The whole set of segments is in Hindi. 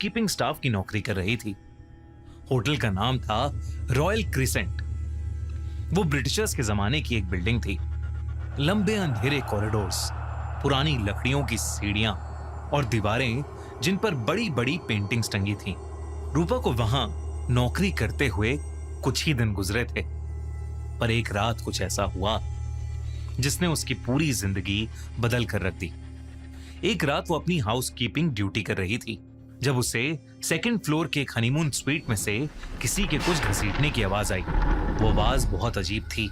हाउसकीपिंग स्टाफ की नौकरी कर रही थी। होटल का नाम था रॉयल क्रिसेंट। वो ब्रिटिशर्स के जमाने की एक बिल्डिंग थी। लंबे अंधेरे कॉरिडोर्स, पुरानी लकड़ियों की सीढ़ियां और दीवारें जिन पर बड़ी बड़ी पेंटिंग्स टंगी थीं। रूपा को वहां नौकरी करते हुए कुछ ही दिन गुजरे थे, पर एक रात कुछ ऐसा हुआ जिसने उसकी पूरी जिंदगी बदल कर रख दी। एक रात वो अपनी हाउसकीपिंग ड्यूटी कर रही थी जब उसे सेकंड फ्लोर के एक हनीमून स्वीट में से किसी के कुछ घसीटने की आवाज आई। वो आवाज बहुत अजीब थी,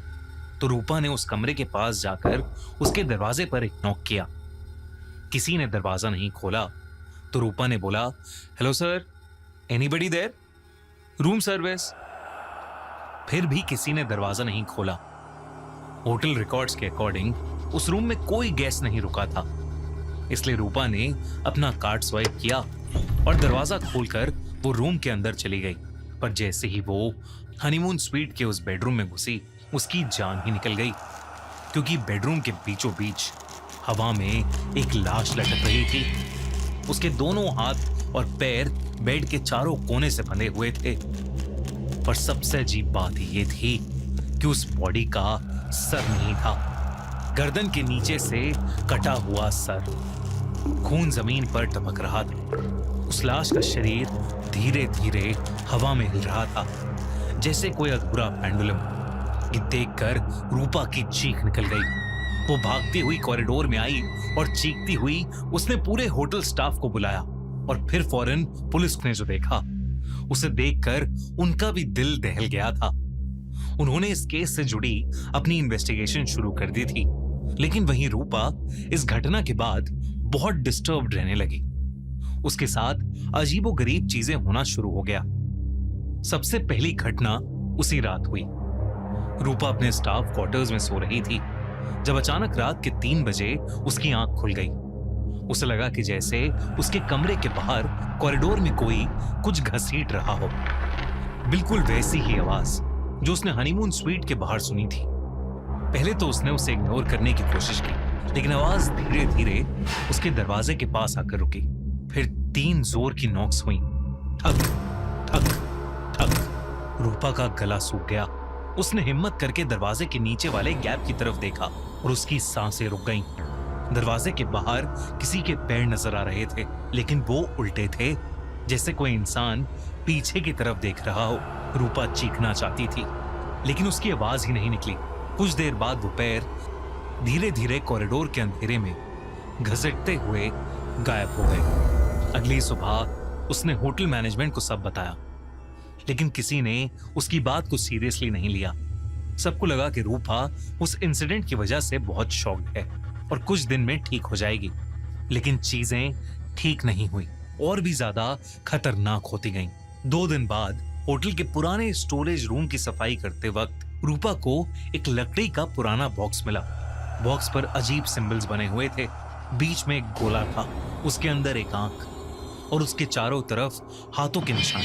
तो रूपा ने उस कमरे के पास जाकर उसके दरवाजे पर एक नॉक किया। किसी ने दरवाजा नहीं खोला, तो रूपा ने बोला, hello sir, anybody there? Room service. फिर भी किसी ने दरवाजा नहीं खोला। होटल रिकॉर्ड्स के अकॉर्डिंग उस रूम में कोई गेस्ट नहीं रुका था, इसलिए रूपा ने अपना कार्ड स्वाइप किया और दरवाजा खोलकर वो रूम के अंदर चली गई। पर जैसे ही वो हनीमून स्वीट के उस बेडरूम में घुसी, उसकी जान ही निकल गई, क्योंकि बेडरूम के बीचों बीच हवा में एक लाश लटक रही थी। उसके दोनों हाथ और पैर बेड के चारों कोने से बंधे हुए थे। पर सबसे अजीब बात ये थी कि उस बॉडी का सर नहीं था, गर्दन के नीचे से कटा हुआ सर। खून जमीन पर टपक रहा था। उस लाश का शरीर धीरे धीरे हवा में हिल रहा था, जैसे कोई अधूरा पेंडुलम। ये देखकर रूपा की चीख निकल गई। वो भागती हुई कॉरिडोर में आई और चीखती हुई उसने पूरे होटल स्टाफ को बुलाया, और फिर फौरन पुलिस ने जो देखा, उसे देखकर उनका भी दिल दहल गया था। उन्होंने इस केस से जुड़ी अपनी इन्वेस्टिगेशन शुरू कर दी थी, लेकिन वहीं रूपा इस घटना के बाद बहुत डिस्टर्ब्ड रहने लगी। उसके साथ अजीबोगरीब चीजें होना शुरू हो गया। सबसे पहली घटना उसी रात हुई। रूपा अपने स्टाफ क्वार्टर्स में सो रही थी जब अचानक रात के 3 बजे उसकी आंख खुल गई। उसे लगा कि जैसे उसके कमरे के बाहर कॉरिडोर में कोई कुछ घसीट रहा हो। बिल्कुल वैसी ही आवाज जो उसने हनीमून स्वीट के बाहर सुनी थी। पहले तो उसने उसे इग्नोर करने की कोशिश की, लेकिन आवाज धीरे धीरे उसके दरवाजे के पास आकर रुकी। फिर 3 जोर की नॉक्स हुई, ठक ठक ठक। रूपा का गला सूख गया। उसने हिम्मत करके दरवाजे के नीचे वाले गैप की तरफ देखा और उसकी सांसें रुक गईं। दरवाजे के बाहर किसी के पैर नजर आ रहे थे, लेकिन वो उल्टे थे, जैसे कोई इंसान पीछे की तरफ देख रहा हो। रूपा चीखना चाहती थी, लेकिन उसकी आवाज ही नहीं निकली। कुछ देर बाद वो पैर धीरे धीरे कॉरिडोर के अंधेरे में घसीटते हुए गायब हो गए। अगली सुबह उसने होटल मैनेजमेंट को सब बताया, लेकिन किसी ने उसकी बात को सीरियसली नहीं लिया। सबको लगा कि रूपा उस इंसिडेंट की वजह से बहुत शॉक्ड है और कुछ दिन में ठीक हो जाएगी, लेकिन चीजें ठीक नहीं हुई, और भी ज्यादा खतरनाक होती गईं। 2 दिन बाद होटल के पुराने स्टोरेज रूम की सफाई करते वक्त रूपा को एक लकड़ी का पुराना बॉक्स मिला। बॉक्स पर अजीब सिंबल्स बने हुए थे। बीच में एक गोला था, उसके अंदर एक आंख और उसके चारों तरफ हाथों के निशान।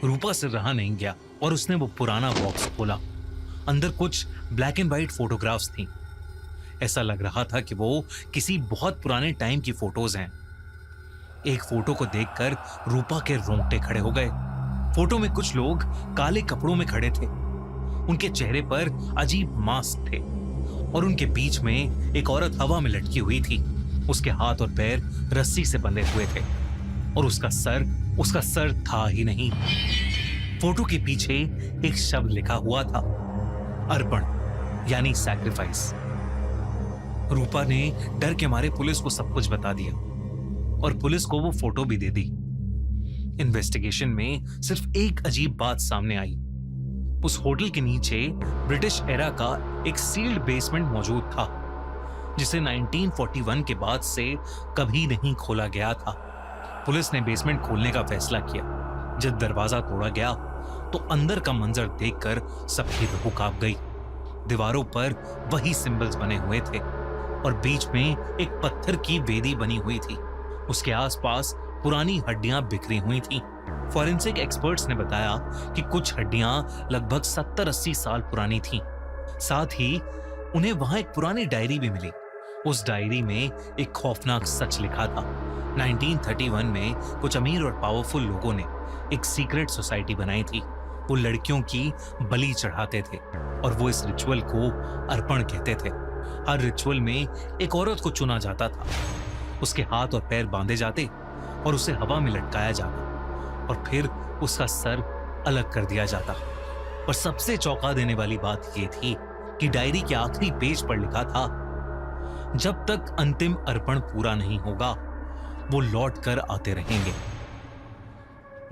रूपा से रहा नहीं गया और उसने वो पुराना बॉक्स खोला। अंदर कुछ ब्लैक एंड व्हाइट फोटोग्राफ्स थी। ऐसा लग रहा था कि वो किसी बहुत पुराने टाइम की फोटोज हैं। एक फोटो को देखकर रूपा के रोंगटे खड़े हो गए। फोटो में कुछ लोग काले कपड़ों में खड़े थे। उनके चेहरे पर अजीब मास्क थे और उनके बीच में एक औरत हवा में लटकी हुई थी। उसके हाथ और पैर रस्सी से बंधे हुए थे और उसका सर था ही नहीं। फोटो के पीछे एक शब्द लिखा हुआ था, अर्पण, यानी सैक्रिफाइस। रूपा ने डर के मारे पुलिस को सब कुछ बता दिया और पुलिस को वो फोटो भी दे दी। इन्वेस्टिगेशन में सिर्फ एक अजीब बात सामने आई। उस होटल के नीचे ब्रिटिश एरा का एक सील्ड बेसमेंट मौजूद था, जिसे 1941 के बाद से कभी नहीं खोला गया था। पुलिस ने बेसमेंट खोलने का फैसला किया। जब दरवाजा तोड़ा गया तो अंदर का मंजर देखकर सबकी रूह कांप गई। दीवारों पर वही सिंबल्स बने हुए थे और बीच में एक पत्थर की वेदी बनी हुई थी। उसके आसपास पुरानी हड्डियां बिखरी हुई थीं। फॉरेंसिक एक्सपर्ट्स ने बताया कि कुछ हड्डियां लगभग 70-80 साल पुरानी थीं। साथ ही उन्हें वहां एक पुरानी डायरी भी मिली। उस डायरी में एक खौफनाक सच लिखा था 1931 में कुछ अमीर और पावरफुल लोगों ने एक सीक्रेट सोसाइटी बनाई थी। वो लड़कियों की बलि चढ़ाते थे और वो इस रिचुअल को अर्पण कहते थे। हर रिचुअल में एक औरत को चुना जाता था, उसके हाथ और पैर बांधे जाते और उसे हवा में लटकाया जाता और फिर उसका सर अलग कर दिया जाता। और सबसे चौंका देने वाली बात यह थी कि डायरी के आखिरी पेज पर लिखा था, जब तक अंतिम अर्पण पूरा नहीं होगा वो लौट कर आते रहेंगे।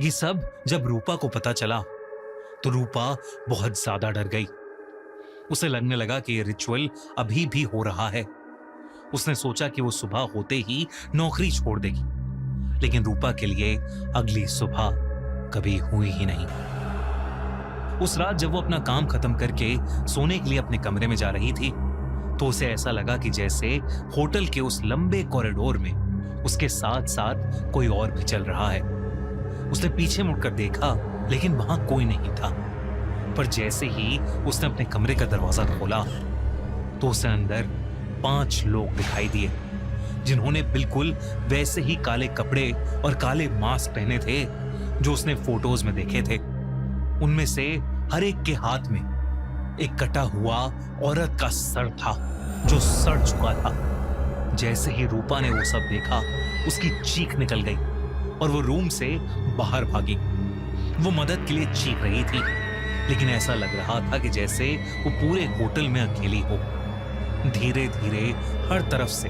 ये सब जब रूपा को पता चला तो रूपा बहुत ज्यादा डर गई। उसे लगने लगा कि ये रिचुअल अभी भी हो रहा है। उसने सोचा कि वो सुबह होते ही नौकरी छोड़ देगी, लेकिन रूपा के लिए अगली सुबह कभी हुई ही नहीं। उस रात जब वो अपना काम खत्म करके सोने के लिए अपने कमरे में जा रही थी तो उसे ऐसा लगा कि जैसे होटल के उस लंबे कॉरिडोर में उसके साथ साथ कोई और भी चल रहा है। उसने पीछे मुड़कर देखा लेकिन वहां कोई नहीं था। पर जैसे ही उसने अपने कमरे का दरवाजा खोला तो उसे अंदर 5 लोग दिखाई दिए, जिन्होंने बिल्कुल वैसे ही काले कपड़े और काले मास्क पहने थे जो उसने फोटोज में देखे थे। उनमें से हर एक के हाथ में एक कटा हुआ औरत का सर था जो सड़ चुका था। जैसे ही रूपा ने वो सब देखा उसकी चीख निकल गई और वो रूम से बाहर भागी। वो मदद के लिए चीख रही थी, लेकिन ऐसा लग रहा था कि जैसे वो पूरे होटल में अकेली हो। धीरे धीरे हर तरफ से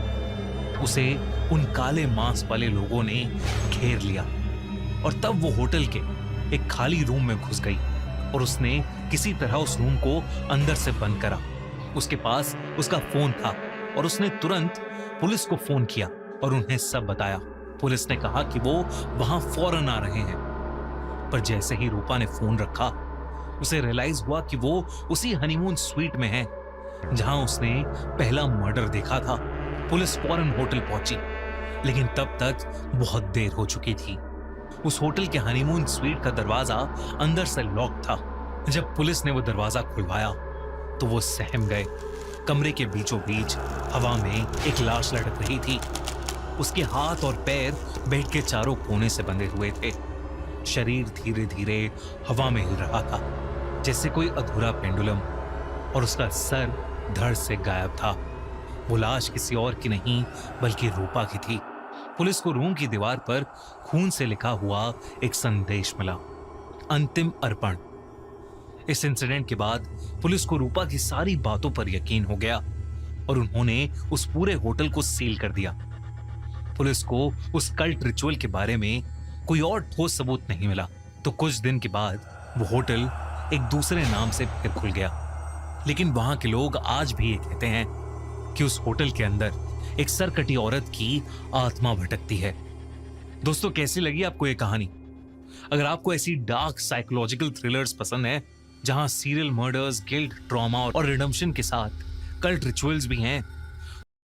उसे उन काले मांस वाले लोगों ने घेर लिया और तब वो होटल के एक खाली रूम में घुस गई और उसने किसी तरह उस रूम को अंदर से बंद करा। उसके पास उसका फोन था और उसने तुरंत पुलिस को फोन किया और उन्हें सब बताया। पुलिस ने कहा कि वो वहां फौरन आ रहे हैं। पर जैसे ही रूपा ने फोन रखा उसे रियलाइज हुआ कि वो उसी हनीमून स्वीट में है जहां उसने पहला मर्डर देखा था। पुलिस फौरन होटल पहुंची, लेकिन तब तक बहुत देर हो चुकी थी। उस होटल के हनीमून स्वीट का दरवाजा अंदर से लॉक था। जब पुलिस ने वो दरवाजा खुलवाया तो वो सहम गए। कमरे के बीचों बीच हवा में एक लाश लटक रही थी। उसके हाथ और पैर बेड के चारों कोने से बंधे हुए थे। शरीर धीरे धीरे हवा में हिल रहा था जैसे कोई अधूरा पेंडुलम, और उसका सर धड़ से गायब था। वो लाश किसी और की नहीं बल्कि रूपा की थी। पुलिस को रूम की दीवार पर खून से लिखा हुआ एक संदेश मिला, अंतिम अर्पण। इस इंसिडेंट के बाद पुलिस को रूपा की सारी बातों पर यकीन हो गया और उन्होंने उस पूरे होटल को सील कर दिया। पुलिस को उस कल्ट रिचुअल के बारे में कोई और ठोस सबूत नहीं मिला। तो कुछ दिन के बाद वो होटल एक दूसरे नाम से फिर खुल गया, लेकिन वहां के लोग आज भी ये कहते हैं कि उस होटल के अंदर एक सरकटी औरत की आत्मा भटकती है। दोस्तों, कैसी लगी आपको ये कहानी? अगर आपको ऐसी डार्क साइकोलॉजिकल थ्रिलर्स पसंद है जहां सीरियल मर्डर्स, गिल्ट, ट्रॉमा और रिडेम्पशन के साथ कल्ट रिचुअल्स भी हैं,